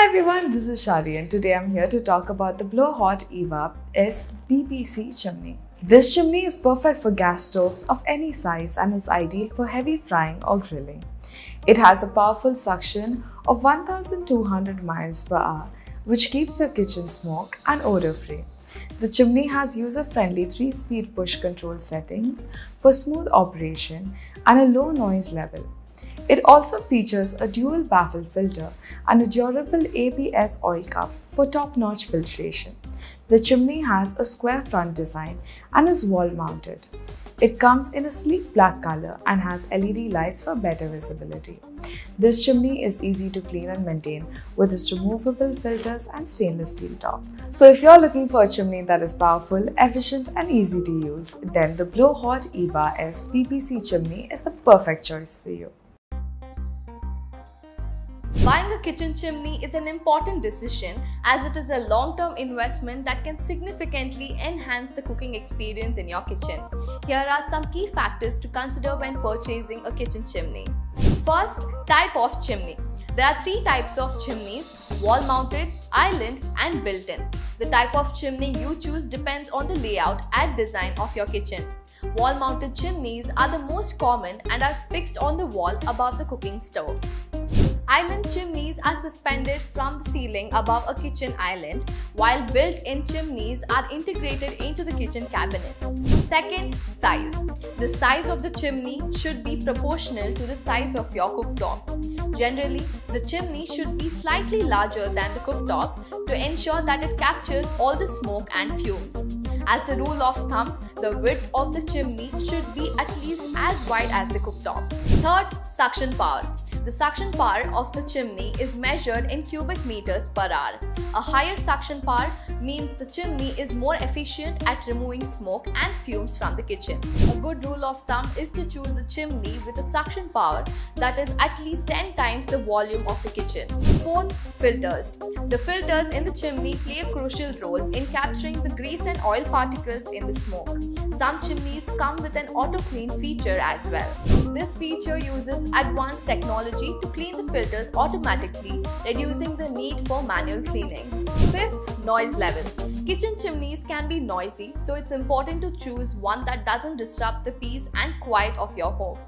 Hi everyone, this is Shari and today I'm here to talk about the Blowhot EVA S BPC chimney. This chimney is perfect for gas stoves of any size and is ideal for heavy frying or grilling. It has a powerful suction of 1200 miles per hour, which keeps your kitchen smoke and odor free. The chimney has user-friendly 3-speed push control settings for smooth operation and a low noise level. It also features a dual baffle filter and a durable ABS oil cup for top-notch filtration. The chimney has a square front design and is wall-mounted. It comes in a sleek black color and has LED lights for better visibility. This chimney is easy to clean and maintain with its removable filters and stainless steel top. So if you're looking for a chimney that is powerful, efficient and easy to use, then the Blowhot EVA S BPC chimney is the perfect choice for you. Buying a kitchen chimney is an important decision as it is a long-term investment that can significantly enhance the cooking experience in your kitchen. Here are some key factors to consider when purchasing a kitchen chimney. First, type of chimney. There are 3 types of chimneys: wall-mounted, island and built-in. The type of chimney you choose depends on the layout and design of your kitchen. Wall-mounted chimneys are the most common and are fixed on the wall above the cooking stove. Island chimneys are suspended from the ceiling above a kitchen island, while built-in chimneys are integrated into the kitchen cabinets. Second, size. The size of the chimney should be proportional to the size of your cooktop. Generally, the chimney should be slightly larger than the cooktop to ensure that it captures all the smoke and fumes. As a rule of thumb, the width of the chimney should be at least as wide as the cooktop. Third, suction power. The suction power of the chimney is measured in cubic meters per hour. A higher suction power means the chimney is more efficient at removing smoke and fumes from the kitchen. A good rule of thumb is to choose a chimney with a suction power that is at least 10 times the volume of the kitchen. Fourth, filters. The filters in the chimney play a crucial role in capturing the grease and oil particles in the smoke. Some chimneys come with an auto clean feature as well. This feature uses advanced technology to clean the filters automatically, reducing the need for manual cleaning. Fifth, noise level. Kitchen chimneys can be noisy, so it's important to choose one that doesn't disrupt the peace and quiet of your home,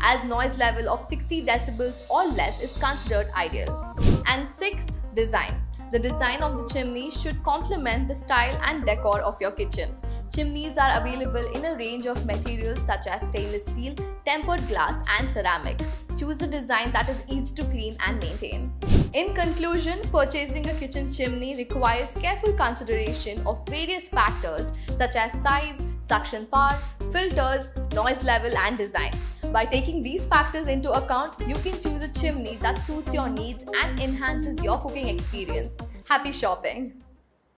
as noise level of 60 decibels or less is considered ideal. And sixth, design. The design of the chimney should complement the style and decor of your kitchen. Chimneys are available in a range of materials such as stainless steel, tempered glass and ceramic. Choose a design that is easy to clean and maintain. In conclusion, purchasing a kitchen chimney requires careful consideration of various factors such as size, suction power, filters, noise level and design. By taking these factors into account, you can choose a chimney that suits your needs and enhances your cooking experience. Happy shopping!